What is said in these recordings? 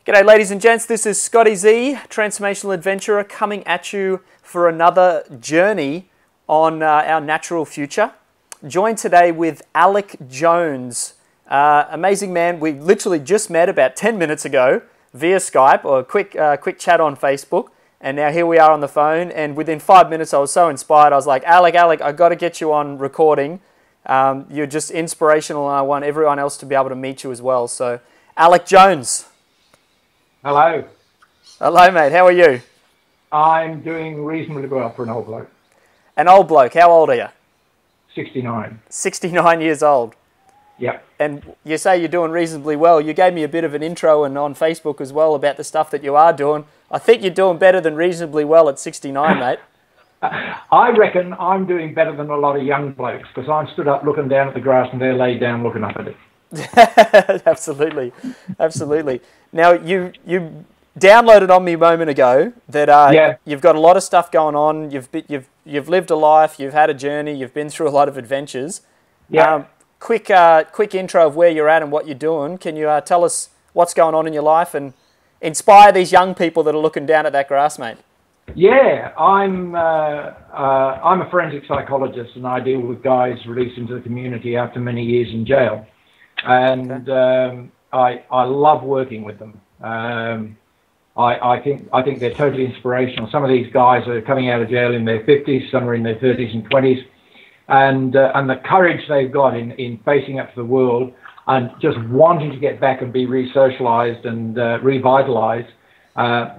G'day ladies and gents, this is Scotty Z, Transformational Adventurer, coming at you for another journey on our natural future. Joined today with Alec Jones, amazing man. We literally just met about 10 minutes ago via Skype or a quick chat on Facebook, and now here we are on the phone, and within 5 minutes I was so inspired, I was like, Alec, I got to get you on recording. You're just inspirational, and I want everyone else to be able to meet you as well. So, Alec Jones. Hello. Hello, mate. How are you? I'm doing reasonably well for an old bloke. An old bloke. How old are you? 69. 69 years old. Yep. And you say you're doing reasonably well. You gave me a bit of an intro and on Facebook as well about the stuff that you are doing. I think you're doing better than reasonably well at 69, mate. I reckon I'm doing better than a lot of young blokes because I'm stood up looking down at the grass and they're laid down looking up at it. Absolutely, absolutely. Now you downloaded on me a moment ago that you've got a lot of stuff going on. You've lived a life. You've had a journey. You've been through a lot of adventures. Yeah. Quick intro of where you're at and what you're doing. Can you tell us what's going on in your life and inspire these young people that are looking down at that grass, mate? Yeah, I'm a forensic psychologist and I deal with guys released into the community after many years in jail. And I love working with them. I think they're totally inspirational. Some of these guys are coming out of jail in their 50s, some are in their 30s and 20s, and the courage they've got in facing up to the world and just wanting to get back and be re-socialized and revitalized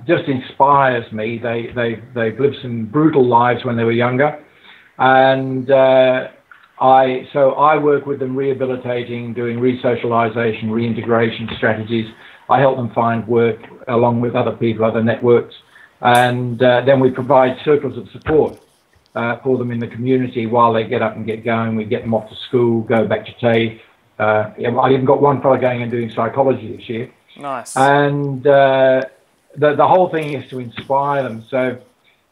just inspires me. They've lived some brutal lives when they were younger, and I work with them rehabilitating, doing re-socialization, reintegration strategies. I help them find work along with other people, other networks. And then we provide circles of support for them in the community while they get up and get going. We get them off to school, go back to TAFE. I even got one fellow going and doing psychology this year. Nice. And the whole thing is to inspire them. So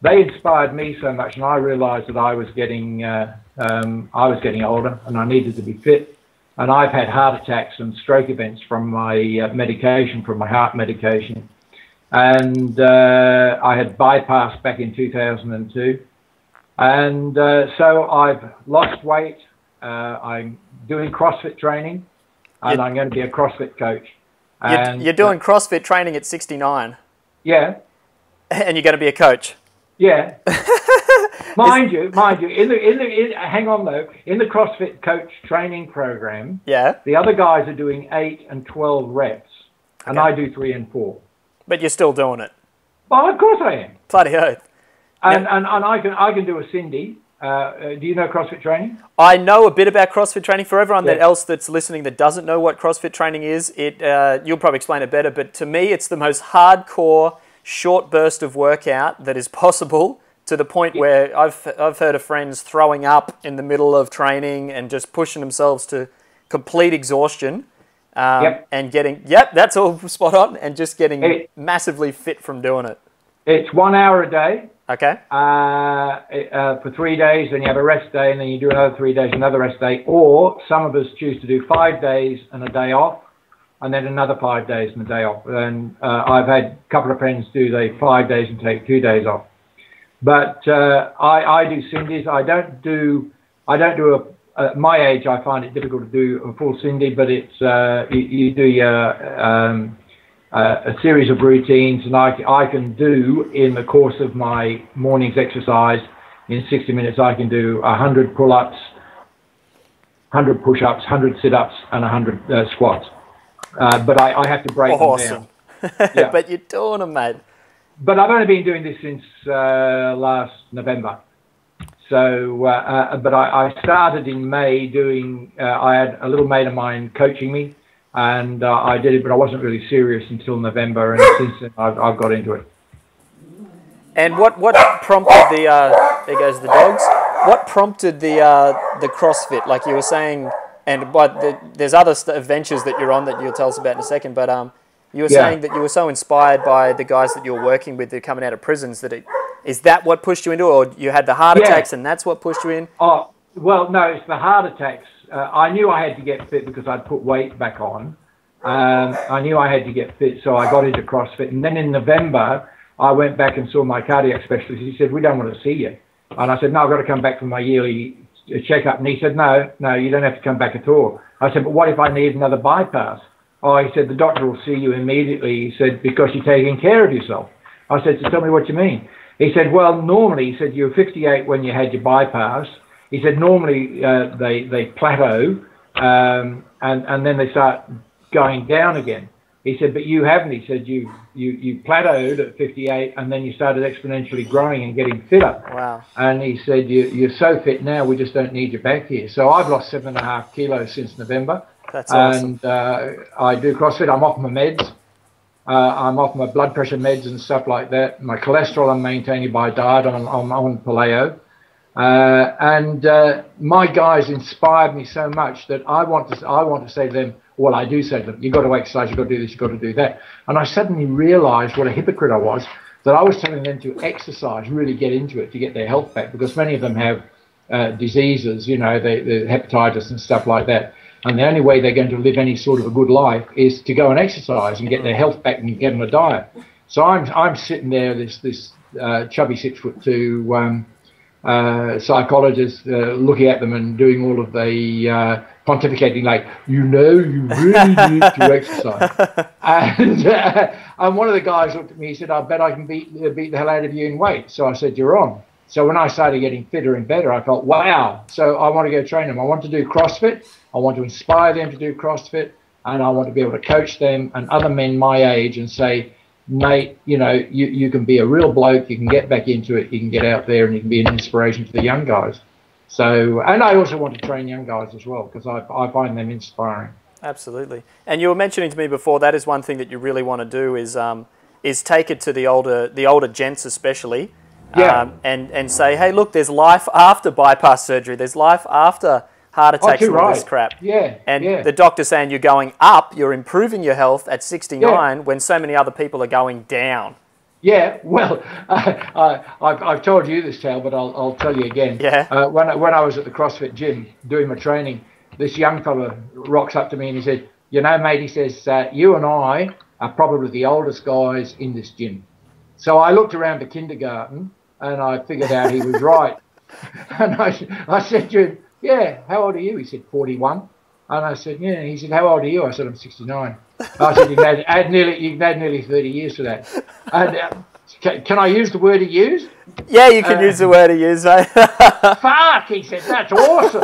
they inspired me so much, and I realized that I was getting older and I needed to be fit. And I've had heart attacks and stroke events from my medication, from my heart medication. And I had bypassed back in 2002. And so I've lost weight. I'm doing CrossFit training, and I'm going to be a CrossFit coach. And you're doing CrossFit training at 69. Yeah. And you're going to be a coach. Yeah. Mind you, hang on though, in the CrossFit coach training program, the other guys are doing 8 and 12 reps, and I do 3 and 4. But you're still doing it. Well, of course I am. Bloody oath. And I can do a Cindy. Do you know CrossFit training? I know a bit about CrossFit training. For everyone else that's listening that doesn't know what CrossFit training is, you'll probably explain it better, but to me it's the most hardcore short burst of workout that is possible, to the point where I've heard of friends throwing up in the middle of training and just pushing themselves to complete exhaustion, and getting, that's all spot on, and just getting massively fit from doing it. It's 1 hour a day. Okay. For 3 days, then you have a rest day, and then you do another 3 days, another rest day, or some of us choose to do 5 days and a day off, and then another 5 days and a day off. And I've had a couple of friends do the 5 days and take 2 days off. But I do Cindy's. I don't do at my age, I find it difficult to do a full Cindy, but it's you do a series of routines, and I can do in the course of my morning's exercise in 60 minutes. I can do 100 pull-ups, 100 push-ups, 100 sit-ups, and 100 squats. But I have to break them down. Yeah. But you're doing them, mate. But I've only been doing this since last November. So, but I started in May doing, I had a little mate of mine coaching me, and I did it, but I wasn't really serious until November, and since then I've got into it. And what prompted there goes the dogs, what prompted the CrossFit, like you were saying, there's other adventures that you're on that you'll tell us about in a second, but you were saying that you were so inspired by the guys that you were working with that are coming out of prisons. Is that what pushed you into it, or you had the heart attacks and that's what pushed you in? Oh, well, no, it's the heart attacks. I knew I had to get fit because I'd put weight back on. I knew I had to get fit, so I got into CrossFit. And then in November, I went back and saw my cardiac specialist. He said, "We don't want to see you." And I said, "No, I've got to come back for my yearly checkup." And he said, "No, you don't have to come back at all." I said, "But what if I need another bypass?" Oh, he said, "The doctor will see you immediately." He said, "Because you're taking care of yourself." I said, "So tell me what you mean." He said, "Well, normally," he said, "you were 58 when you had your bypass." He said, "Normally they plateau and then they start going down again." He said, "But you haven't." He said, you plateaued at 58 and then you started exponentially growing and getting fitter." Wow. And he said, you're so fit now, we just don't need you back here." So I've lost 7.5 kilos since November. That's awesome. And I do CrossFit. I'm off my meds. I'm off my blood pressure meds and stuff like that. My cholesterol I'm maintaining by diet. I'm on paleo. My guys inspired me so much that I want to say to them, well, I do say to them, "You've got to exercise, you've got to do this, you've got to do that." And I suddenly realized what a hypocrite I was, that I was telling them to exercise, really get into it to get their health back, because many of them have diseases, the hepatitis and stuff like that. And the only way they're going to live any sort of a good life is to go and exercise and get their health back and get on a diet. So I'm sitting there, this chubby 6'2" psychologist, looking at them and doing all of the pontificating, like, you really need to exercise. And one of the guys looked at me, he said, "I bet I can beat the hell out of you in weight." So I said, "You're on." So when I started getting fitter and better, I felt, wow. So I want to go train them. I want to do CrossFit. I want to inspire them to do CrossFit. And I want to be able to coach them and other men my age and say, "Mate, you can be a real bloke. You can get back into it. You can get out there and you can be an inspiration to the young guys." So, and I also want to train young guys as well, because I find them inspiring. Absolutely. And you were mentioning to me before, that is one thing that you really want to do is take it to the older gents especially, and say, "Hey, look, there's life after bypass surgery. There's life after heart attacks and all this crap." The doctor's saying you're going up, you're improving your health at 69 when so many other people are going down. Yeah, well, I've told you this tale, but I'll tell you again. Yeah. When I was at the CrossFit gym doing my training, this young fella rocks up to me and he said, "Mate," he says, "you and I are probably the oldest guys in this gym." So I looked around the kindergarten and I figured out he was right. And I said to him, "Yeah, how old are you?" He said, 41. And I said, "Yeah." He said, "How old are you?" I said, "I'm 69. I said, "You can add nearly 30 years to that." And can I use the word he used? Yeah, you can use the word he used, mate. Fuck, he said, "That's awesome."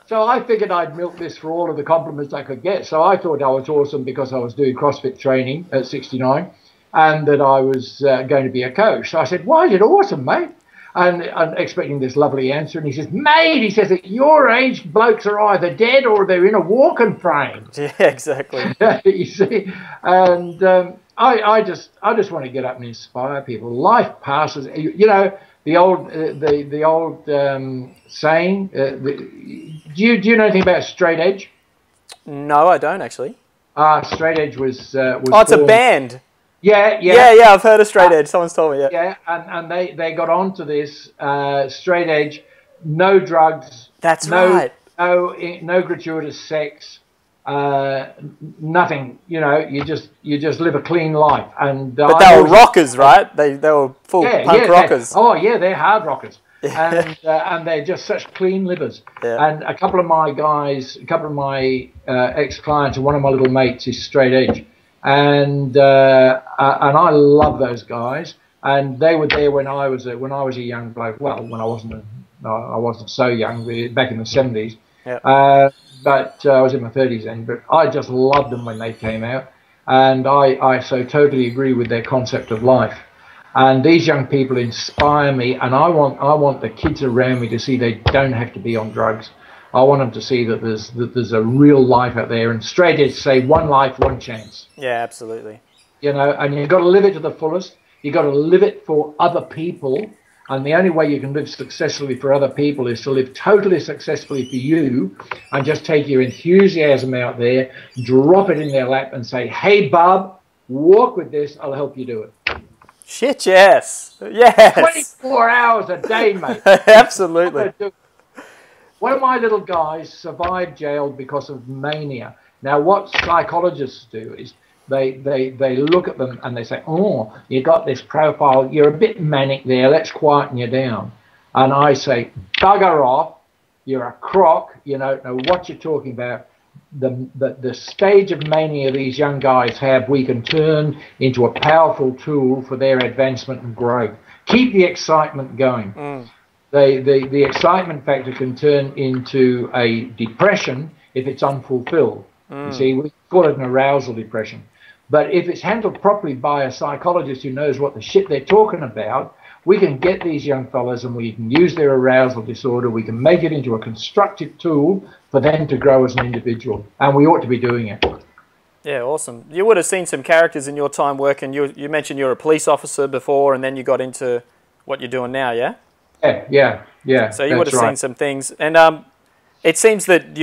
So I figured I'd milk this for all of the compliments I could get. So I thought I was awesome because I was doing CrossFit training at 69 and that I was going to be a coach. So I said, "Why is it awesome, mate?" And expecting this lovely answer. And he says, "Mate," he says, "at your age, blokes are either dead or they're in a walking frame." Yeah, exactly. You see? And I just want to get up and inspire people. Life passes. The old saying. Do you know anything about straight edge? No, I don't actually. Straight edge was. Oh, it's a band. Yeah. I've heard of straight edge. Someone's told me. Yeah. Yeah, and they got onto this straight edge, no drugs. That's right. No gratuitous sex, nothing. You just live a clean life. And but they were rockers, right? They were full punk rockers. They're hard rockers. And they're just such clean livers. Yeah. And a couple of my ex-clients, and one of my little mates is straight edge. And I love those guys, and they were there when I was a young bloke. Well, when I wasn't so young, back in the 70s. Yeah. But I was in my 30s then. But I just loved them when they came out, and I so totally agree with their concept of life. And these young people inspire me, and I want the kids around me to see they don't have to be on drugs. I want them to see that there's a real life out there, and straight edge say one life, one chance. Yeah, absolutely. And you've got to live it to the fullest. You've got to live it for other people, and the only way you can live successfully for other people is to live totally successfully for you, and just take your enthusiasm out there, drop it in their lap, and say, "Hey, bub, walk with this. I'll help you do it." Shit, yes. 24 hours a day, mate. Absolutely. One of my little guys survived jail because of mania. Now, what psychologists do is they look at them and they say, oh, you got this profile, you're a bit manic there, let's quieten you down. And I say, bugger off, you're a crock, you don't know what you're talking about. The stage of mania these young guys have, we can turn into a powerful tool for their advancement and growth. Keep the excitement going. The excitement factor can turn into a depression if it's unfulfilled. You see, we call it an arousal depression. But if it's handled properly by a psychologist who knows what the shit they're talking about, we can get these young fellas and we can use their arousal disorder. We can make it into a constructive tool for them to grow as an individual. And we ought to be doing it. Yeah, awesome. You would have seen some characters in your time working. You mentioned you're a police officer before, and then you got into what you're doing now, yeah? Yeah. So you would have seen some things. And it seems that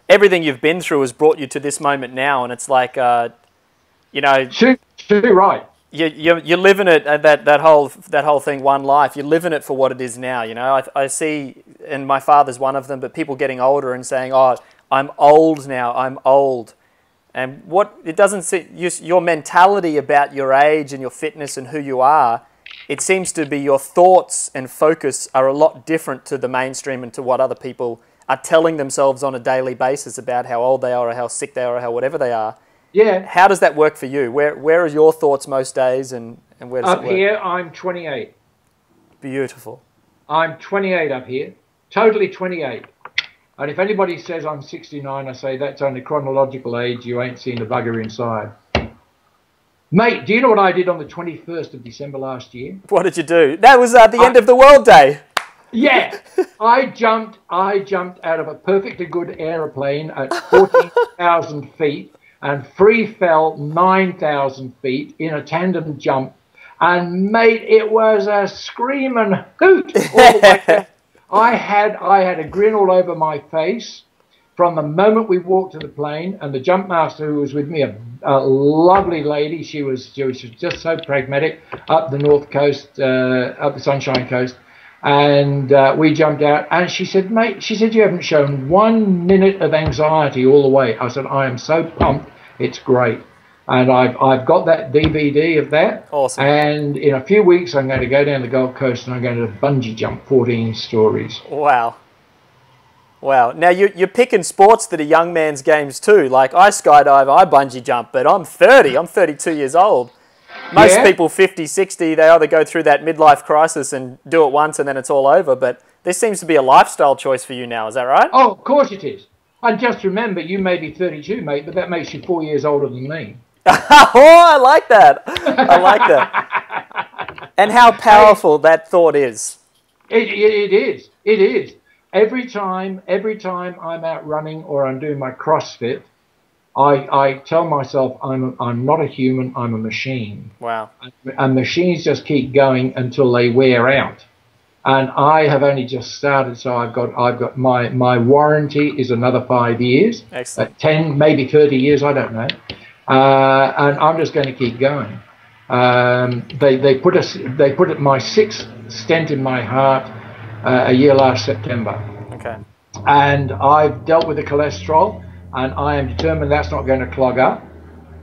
everything you've been through has brought you to this moment now, and it's like, you know... Too right. You're living it, that whole thing, one life. You're living it for what it is now. You know, I see, and my father's one of them. But people getting older and saying, "Oh, I'm old now. I'm old," and what it doesn't see your mentality about your age and your fitness and who you are. It seems to be your thoughts and focus are a lot different to the mainstream and to what other people are telling themselves on a daily basis about how old they are or how sick they are or how whatever they are. Yeah. How does that work for you? Where are your thoughts most days, and where does it work? Up here, I'm 28. Beautiful. I'm 28 up here, totally 28. And if anybody says I'm 69, I say that's only chronological age. You ain't seen the bugger inside. Mate, do you know what I did on the 21st of December last year? What did you do? That was the end of the world day. Yeah. I jumped out of a perfectly good aeroplane at 14,000 feet. And free fell 9,000 feet in a tandem jump. And mate, it was a screaming hoot all the way down. I had a grin all over my face from the moment we walked to the plane, and the jump master who was with me, a lovely lady, she was just so pragmatic, up the north coast, up the Sunshine Coast. And we jumped out, and she said, mate, you haven't shown 1 minute of anxiety all the way. I said, I am so pumped, it's great. And I've got that DVD of that. Awesome. And in a few weeks, I'm going to go down the Gold Coast and I'm going to bungee jump 14 stories. Wow. Now, you're picking sports that are young man's games too. Like, I skydive, I bungee jump, but I'm 30. I'm 32 years old. Most people 50, 60, they either go through that midlife crisis and do it once and then it's all over. But this seems to be a lifestyle choice for you now. Is that right? Oh, of course it is. And just remember, you may be 32, mate, but that makes you 4 years older than me. Oh, I like that. I like that. And how powerful that thought is. It is. Every time I'm out running or I'm doing my CrossFit, I tell myself I'm not a human, I'm a machine. Wow. And machines just keep going until they wear out. And I have only just started, so I've got my warranty is another 5 years. Excellent. 10, maybe 30 years, I don't know. And I'm just going to keep going. They put my sixth stent in my heart a year last September. Okay. And I've dealt with the cholesterol, and I am determined that's not going to clog up.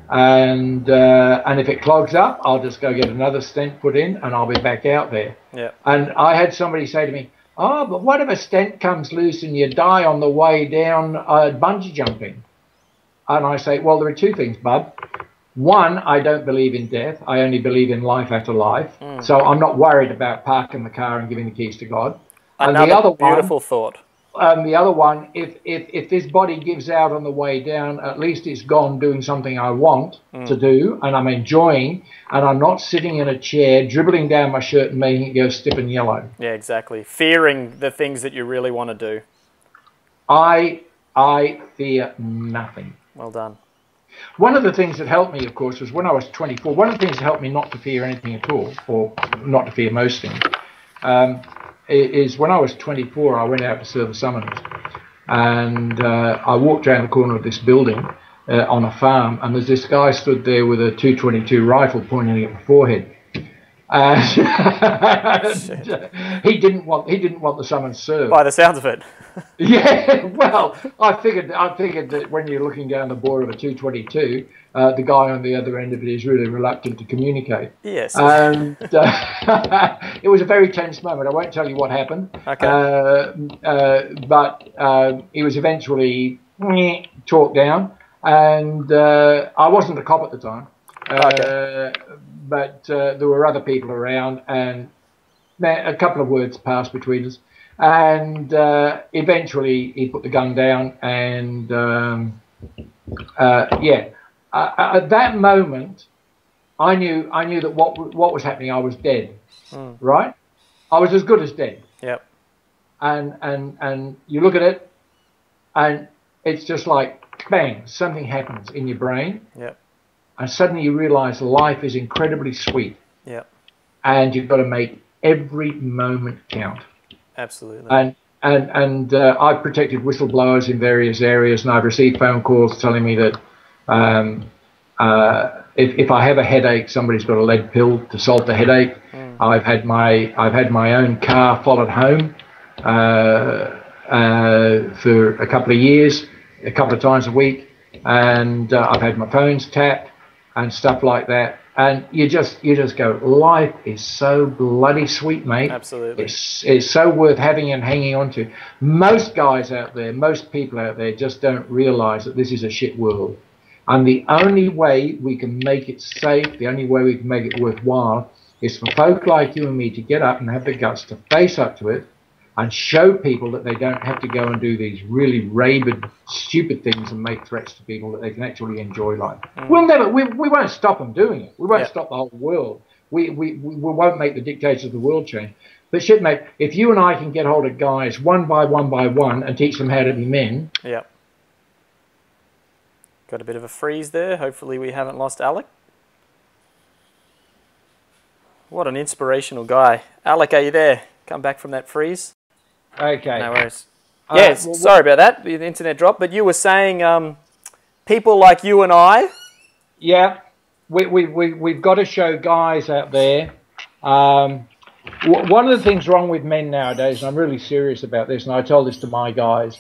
And if it clogs up, I'll just go get another stent put in, and I'll be back out there. Yeah. And I had somebody say to me, "Oh, but what if a stent comes loose and you die on the way down bungee jumping?" And I say, well, there are two things, bub. One, I don't believe in death. I only believe in life after life. So I'm not worried about parking the car and giving the keys to God. Another and the other beautiful thought. The other one, if this body gives out on the way down, at least it's gone doing something I want to do, and I'm enjoying, and I'm not sitting in a chair, dribbling down my shirt and making it go stiff and yellow. Yeah, exactly. Fearing the things that you really want to do. I fear nothing. Well done. One of the things that helped me, of course, was when I was 24. One of the things that helped me not to fear anything at all, or not to fear most things, is when I was 24, I went out to serve a summons. And I walked around the corner of this building on a farm, and there's this guy stood there with a .222 rifle pointing at my forehead. And he didn't want the summons served. By the sounds of it. Yeah, well, I figured that when you're looking down the bore of a 222, the guy on the other end of it is really reluctant to communicate. Yes. And it was a very tense moment. I won't tell you what happened. Okay. But he was eventually talked down, and I wasn't a cop at the time. Okay. But there were other people around, and a couple of words passed between us. And eventually he put the gun down, and at that moment I knew that what was happening, I was dead. Right? I was as good as dead. Yep. And you look at it, and it's just like bang, something happens in your brain. Yep. And suddenly you realize life is incredibly sweet. Yep. And you've got to make every moment count. Absolutely. And I've protected whistleblowers in various areas, and I've received phone calls telling me that if I have a headache, somebody's got a lead pill to solve the headache. I've had my own car followed home for a couple of years, a couple of times a week, and I've had my phones tapped and stuff like that. And you just go, life is so bloody sweet, mate. Absolutely. It's so worth having and hanging on to. Most guys out there, most people out there just don't realize that this is a shit world. And the only way we can make it safe, the only way we can make it worthwhile, is for folk like you and me to get up and have the guts to face up to it and show people that they don't have to go and do these really rabid, stupid things and make threats to people, that they can actually enjoy life. We won't stop them doing it. We won't stop the whole world. We won't make the dictators of the world change. But shit, mate, if you and I can get hold of guys one by one and teach them how to be men. Yep. Got a bit of a freeze there. Hopefully we haven't lost Alec. What an inspirational guy. Alec, are you there? Come back from that freeze. Okay. No worries. Yes, well, sorry about that. The internet dropped. But you were saying people like you and I. Yeah, we've got to show guys out there. One of the things wrong with men nowadays, and I'm really serious about this, and I tell this to my guys,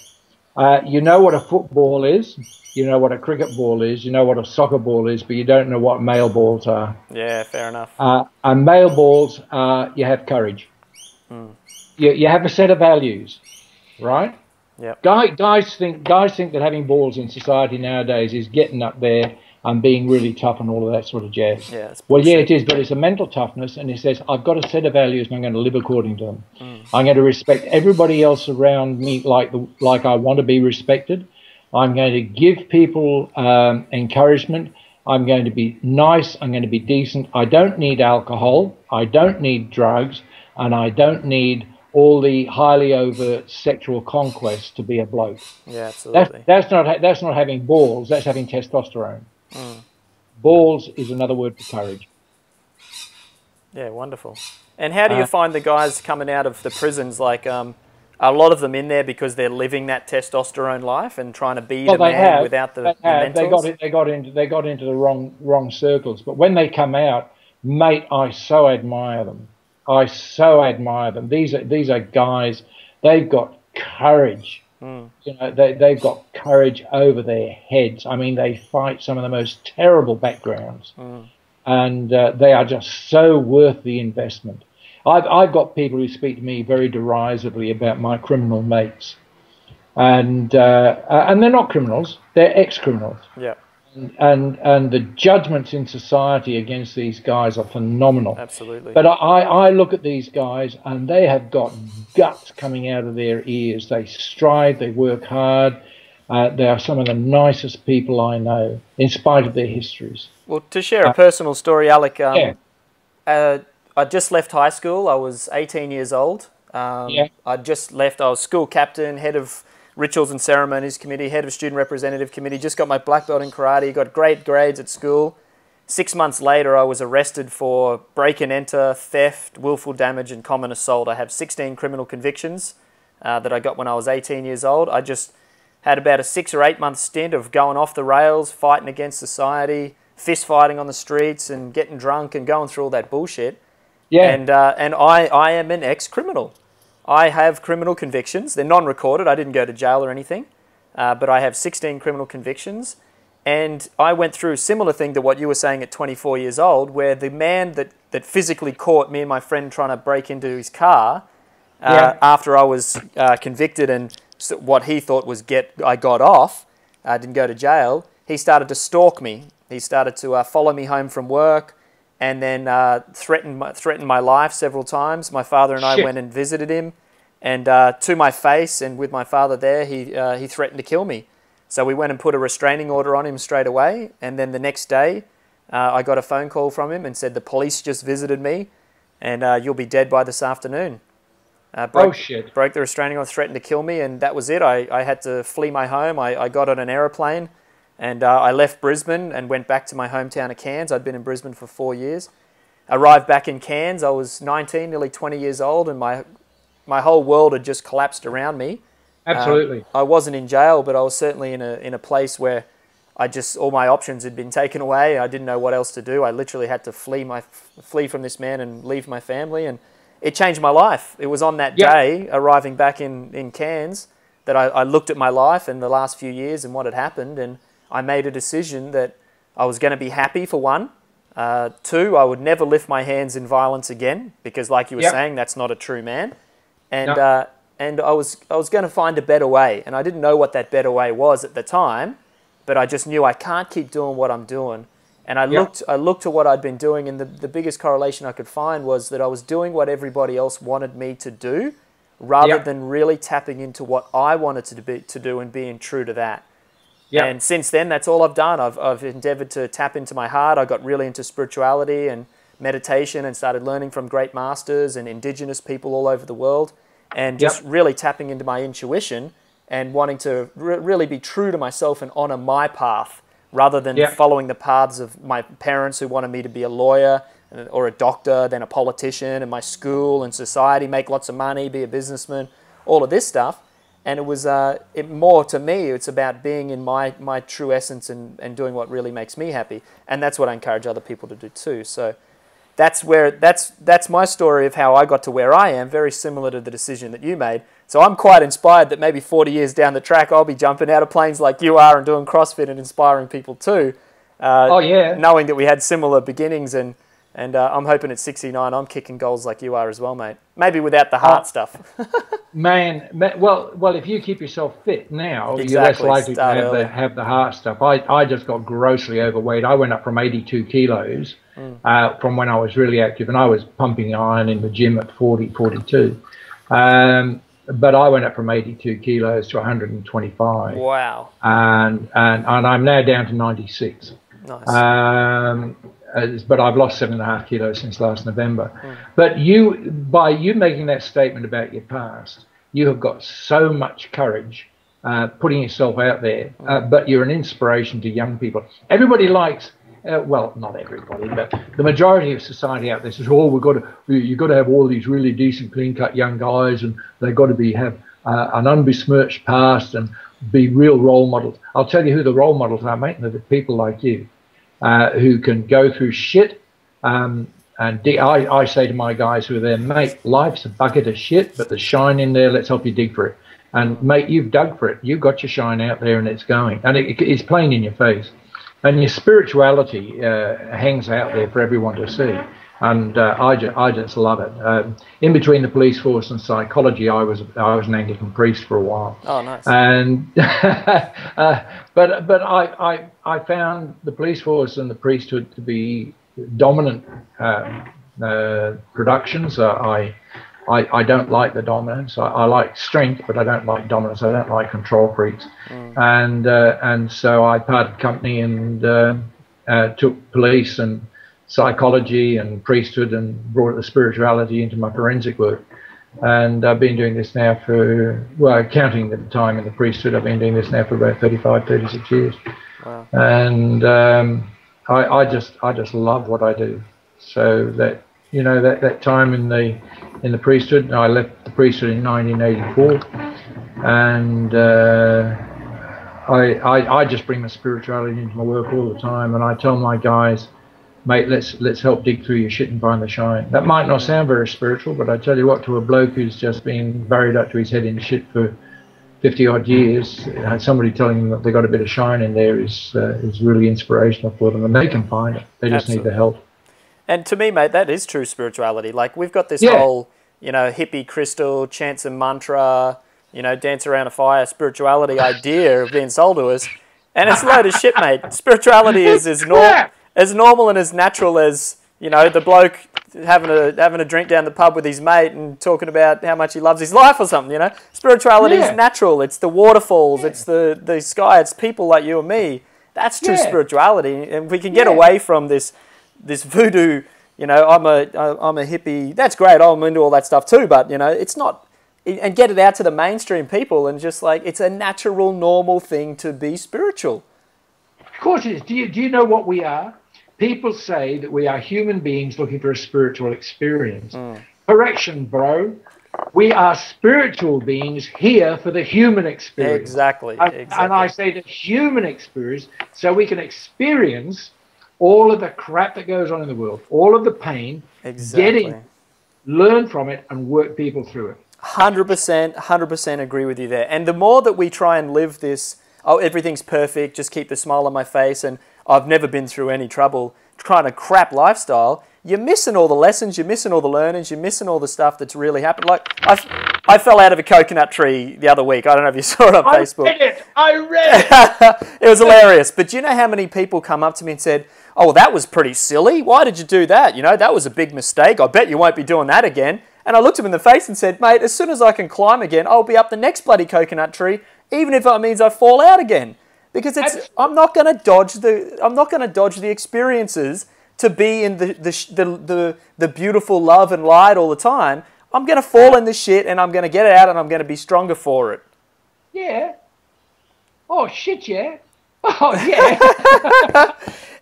you know what a football is, you know what a cricket ball is, you know what a soccer ball is, but you don't know what male balls are. Yeah, fair enough. And male balls, you have courage. You have a set of values, right? Yep. Guys think that having balls in society nowadays is getting up there and being really tough and all of that sort of jazz. Yeah, well, yeah, it is, but it's a mental toughness, and it says, I've got a set of values and I'm going to live according to them. I'm going to respect everybody else around me like I want to be respected. I'm going to give people encouragement. I'm going to be nice. I'm going to be decent. I don't need alcohol. I don't need drugs. And I don't need all the highly overt sexual conquest to be a bloke. Yeah, absolutely. That's not having balls. That's having testosterone. Balls is another word for courage. Yeah, wonderful. And how do you find the guys coming out of the prisons? Like, a lot of them in there because they're living that testosterone life and trying to be the man without the mentals? They got into the wrong circles. But when they come out, mate, I so admire them. I so admire them. These are guys. They've got courage. You know, they've got courage over their heads. I mean, they fight some of the most terrible backgrounds, and they are just so worth the investment. I've got people who speak to me very derisively about my criminal mates, and they're not criminals; they're ex-criminals. Yeah. And the judgments in society against these guys are phenomenal. Absolutely. But I look at these guys and they have got guts coming out of their ears. They strive, they work hard. They are some of the nicest people I know, in spite of their histories. Well, to share a personal story, Alec, I just left high school. I was 18 years old. I just left. I was school captain, head of Rituals and Ceremonies Committee, head of Student Representative Committee, just got my black belt in karate, got great grades at school. 6 months later, I was arrested for break and enter, theft, willful damage, and common assault. I have 16 criminal convictions that I got when I was 18 years old. I just had about a 6 or 8 month stint of going off the rails, fighting against society, fist fighting on the streets and getting drunk and going through all that bullshit. Yeah. And I am an ex-criminal. I have criminal convictions. They're non-recorded. I didn't go to jail or anything, but I have 16 criminal convictions. And I went through a similar thing to what you were saying at 24 years old, where the man that physically caught me and my friend trying to break into his car after I was convicted and what he thought was I got off, didn't go to jail, he started to stalk me. He started to follow me home from work and then threatened my life several times. My father and I went and visited him, and to my face and with my father there, he threatened to kill me. So we went and put a restraining order on him straight away, and then the next day I got a phone call from him and said, the police just visited me and you'll be dead by this afternoon. Broke the restraining order, threatened to kill me, and that was it. I had to flee my home. I got on an aeroplane and I left Brisbane and went back to my hometown of Cairns. I'd been in Brisbane for 4 years. Arrived back in Cairns, I was 19, nearly 20 years old, and my whole world had just collapsed around me. Absolutely. I wasn't in jail, but I was certainly in a place where all my options had been taken away. I didn't know what else to do. I literally had to flee from this man and leave my family, and it changed my life. It was on that day, arriving back in Cairns, that I looked at my life in the last few years and what had happened, and I made a decision that I was going to be happy, for one. Two, I would never lift my hands in violence again, because like you were saying, that's not a true man. And I was going to find a better way, and I didn't know what that better way was at the time, but I just knew I can't keep doing what I'm doing. And I looked at what I'd been doing, and the biggest correlation I could find was that I was doing what everybody else wanted me to do, rather than really tapping into what I wanted to do and being true to that. And since then, that's all I've done. I've endeavored to tap into my heart. I got really into spirituality and meditation and started learning from great masters and indigenous people all over the world, and just really tapping into my intuition and wanting to really be true to myself and honor my path, rather than following the paths of my parents who wanted me to be a lawyer or a doctor, then a politician, and my school and society, make lots of money, be a businessman, all of this stuff. And it was more to me, it's about being in my true essence and doing what really makes me happy. And that's what I encourage other people to do too. So that's my story of how I got to where I am, very similar to the decision that you made. So I'm quite inspired that maybe 40 years down the track, I'll be jumping out of planes like you are and doing CrossFit and inspiring people too. Knowing that we had similar beginnings, and I'm hoping at 69 I'm kicking goals like you are as well, mate. Maybe without the heart stuff. Well, if you keep yourself fit now, you're less likely to have the heart stuff. I just got grossly overweight. I went up from 82 kilos from when I was really active, and I was pumping iron in the gym at 42. But I went up from 82 kilos to 125. Wow. And I'm now down to 96. Nice. But I've lost 7.5 kilos since last November. But by you making that statement about your past, you have got so much courage, putting yourself out there. But you're an inspiration to young people. Everybody likes, well, not everybody, but the majority of society out there says, "Oh, you've got to have all these really decent, clean-cut young guys, and they've got to have an unbesmirched past and be real role models." I'll tell you who the role models are, mate. They're the people like you. Who can go through shit, and I say to my guys who are there, mate, life's a bucket of shit, but there's shine in there, let's help you dig for it. And mate, you've dug for it, you've got your shine out there, and it's going, and it's plain in your face. And your spirituality hangs out there for everyone to see, and I just love it. In between the police force and psychology, I was an Anglican priest for a while. Oh, nice. And but I found the police force and the priesthood to be dominant productions. I don't like the dominance. I like strength, but I don't like dominance. I don't like control freaks. And so I parted company and took police and psychology and priesthood and brought the spirituality into my forensic work. And I've been doing this now for, well, counting the time in the priesthood, I've been doing this now for about 36 years. Wow. And I just love what I do. So that, you know, that time in the priesthood, I left the priesthood in 1984, and I just bring the spirituality into my work all the time. And I tell my guys, mate, let's help dig through your shit and find the shine. That might not sound very spiritual, but I tell you what, to a bloke who's just been buried up to his head in shit for 50 odd years, somebody telling them that they got a bit of shine in there is really inspirational for them, and they can find it. They just need the help. And to me, mate, that is true spirituality. Like, we've got this whole, you know, hippie crystal, chants a mantra, you know, dance around a fire spirituality idea of being sold to us. And it's a load of shit, mate. Spirituality is as normal and as natural as, you know, the bloke having a drink down the pub with his mate and talking about how much he loves his life or something, you know. Spirituality is natural. It's the waterfalls. It's the sky. It's people like you and me. That's true spirituality. And we can get away from this voodoo, you know, I'm a hippie. That's great. I'm into all that stuff too. But, you know, it's not, and get it out to the mainstream people and just like, it's a natural, normal thing to be spiritual. Of course it is. Do you know what we are? People say that we are human beings looking for a spiritual experience. Correction, bro. We are spiritual beings here for the human experience. Exactly. And I say the human experience so we can experience all of the crap that goes on in the world, all of the pain, get in, learn from it, and work people through it. 100% agree with you there. And the more that we try and live this, oh, everything's perfect, just keep the smile on my face, and I've never been through any trouble, kind of crap lifestyle, you're missing all the lessons, you're missing all the learnings, you're missing all the stuff that's really happened. Like, I fell out of a coconut tree the other week. I don't know if you saw it on Facebook. I read it! It was hilarious. But do you know how many people come up to me and said, oh, well, that was pretty silly. Why did you do that? You know, that was a big mistake. I bet you won't be doing that again. And I looked him in the face and said, mate, as soon as I can climb again, I'll be up the next bloody coconut tree, even if it means I fall out again. Because I'm not going to dodge the experiences to be in the beautiful love and light all the time. I'm going to fall in the shit and I'm going to get it out and I'm going to be stronger for it. Yeah. Oh shit, yeah. Oh yeah.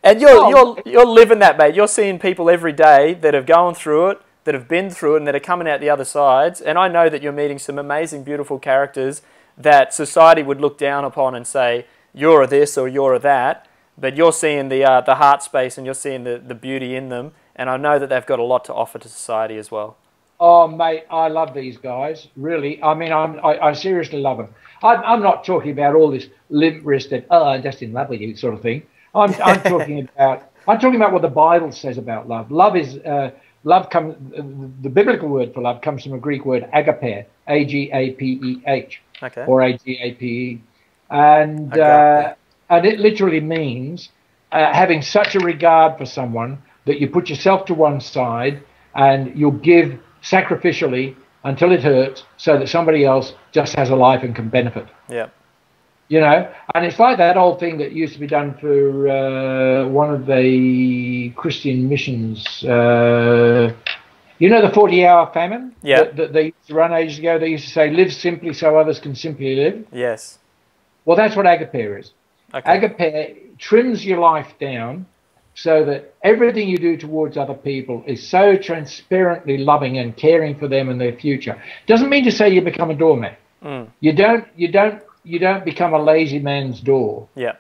And you're living that, mate. You're seeing people every day that have gone through it, that have been through it, and that are coming out the other sides. And I know that you're meeting some amazing, beautiful characters that society would look down upon and say, you're a this or you're a that. But you're seeing the heart space and you're seeing the beauty in them. And I know that they've got a lot to offer to society as well. Oh, mate, I love these guys. Really. I mean, I seriously love them. I'm not talking about all this limp-wristed, oh, I'm just in love with you sort of thing. I'm talking about what the Bible says about love. Love comes. The biblical word for love comes from a Greek word agape, agapeh, or agape, and it literally means having such a regard for someone that you put yourself to one side and you'll give sacrificially until it hurts, so that somebody else just has a life and can benefit. Yeah. You know, and it's like that old thing that used to be done for one of the Christian missions. You know, the 40-hour famine that they used to run ages ago? They used to say, live simply so others can simply live. Yes. Well, that's what agape is. Okay. Agape trims your life down so that everything you do towards other people is so transparently loving and caring for them and their future. Doesn't mean to say you become a doormat. You don't become a lazy man's door. Yeah.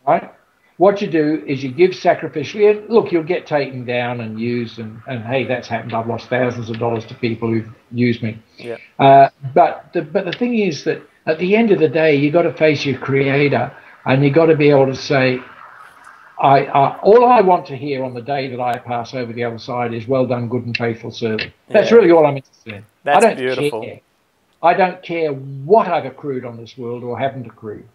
Right? What you do is you give sacrificially, and look, you'll get taken down and used, and hey, that's happened. I've lost thousands of dollars to people who've used me. Yeah. But the thing is that at the end of the day, you got to face your creator, and you got to be able to say, all I want to hear on the day that I pass over the other side is, well done, good and faithful servant. That's really all I'm interested in. That's beautiful. I don't care what I've accrued on this world or haven't accrued.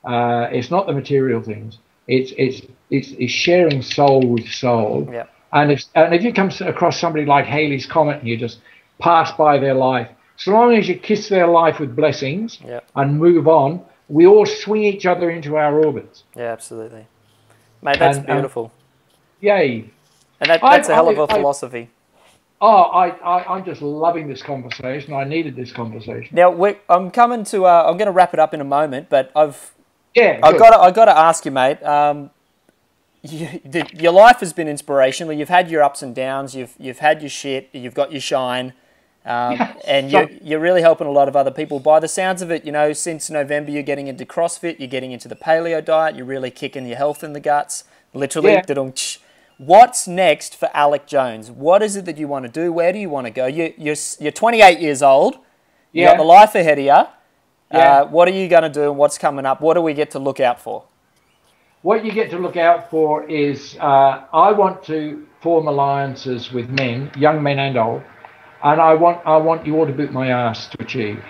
It's not the material things. It's sharing soul with soul. Yeah. And if you come across somebody like Halley's Comet and you just pass by their life, so long as you kiss their life with blessings and move on, we all swing each other into our orbits. Yeah, absolutely. Mate, that's beautiful. Yay. And that's a hell of a philosophy. I'm just loving this conversation. I needed this conversation. Now, I'm coming to. I'm going to wrap it up in a moment, but I've got to ask you, mate. Your life has been inspirational. You've had your ups and downs. You've had your shit. You've got your shine, and you're really helping a lot of other people. By the sounds of it, you know, since November, you're getting into CrossFit. You're getting into the paleo diet. You're really kicking your health in the guts, literally. Yeah. What's next for Alec Jones? What is it that you want to do? Where do you want to go? You're 28 years old. You got the life ahead of you. Yeah. What are you going to do and what's coming up? What do we get to look out for? What you get to look out for is I want to form alliances with men, young men and old, and I want you all to boot my ass to achieve.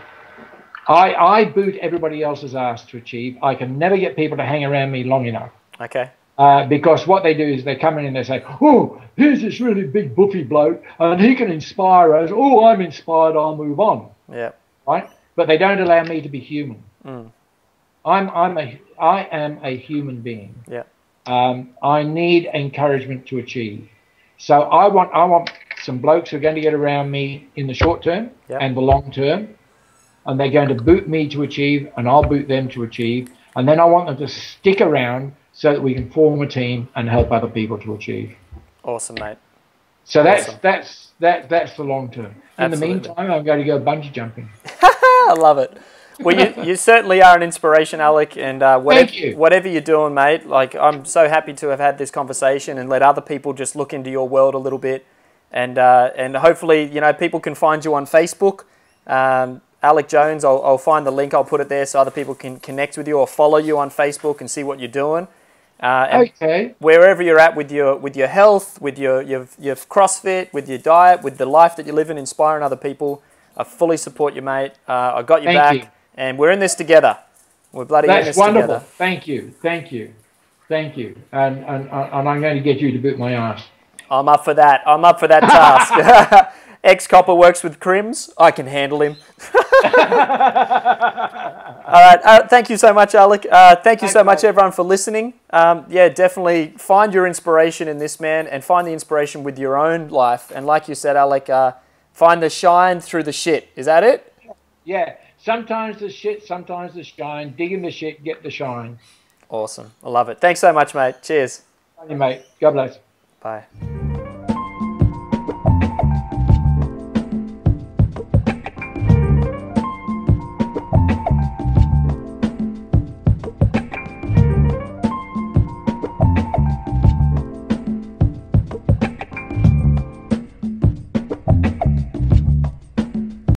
I boot everybody else's ass to achieve. I can never get people to hang around me long enough. Okay. Because what they do is they come in and they say, oh, here's this really big buffy bloke and he can inspire us. Oh, I'm inspired, I'll move on. Yeah. Right? But they don't allow me to be human. Mm. I am a human being. Yeah. I need encouragement to achieve. So I want some blokes who are going to get around me in the short term and the long term, and they're going to boot me to achieve, and I'll boot them to achieve. And then I want them to stick around so that we can form a team and help other people to achieve. Awesome, mate. So awesome. that's the long term. In the meantime, I'm going to go bungee jumping. I love it. Well, you certainly are an inspiration, Alec, and whatever you're doing, mate, like I'm so happy to have had this conversation and let other people just look into your world a little bit, and hopefully, you know, people can find you on Facebook. Alec Jones, I'll find the link, I'll put it there so other people can connect with you or follow you on Facebook and see what you're doing. Okay. Wherever you're at with your health, with your CrossFit, with your diet, with the life that you live in, inspiring other people, I fully support you, mate. I got your back. You. And we're in this together. We're bloody in this wonderful. Together. Thank you. And I'm going to get you to boot my ass. I'm up for that. Task. Ex-copper works with Crims. I can handle him. All right. Thank you so much, Alec. Thank you so much, everyone, for listening. Definitely find your inspiration in this man and find the inspiration with your own life. And like you said, Alec, find the shine through the shit. Is that it? Yeah. Sometimes the shit, sometimes the shine. Dig in the shit, get the shine. Awesome. I love it. Thanks so much, mate. Cheers. Thank you, mate. God bless. Bye.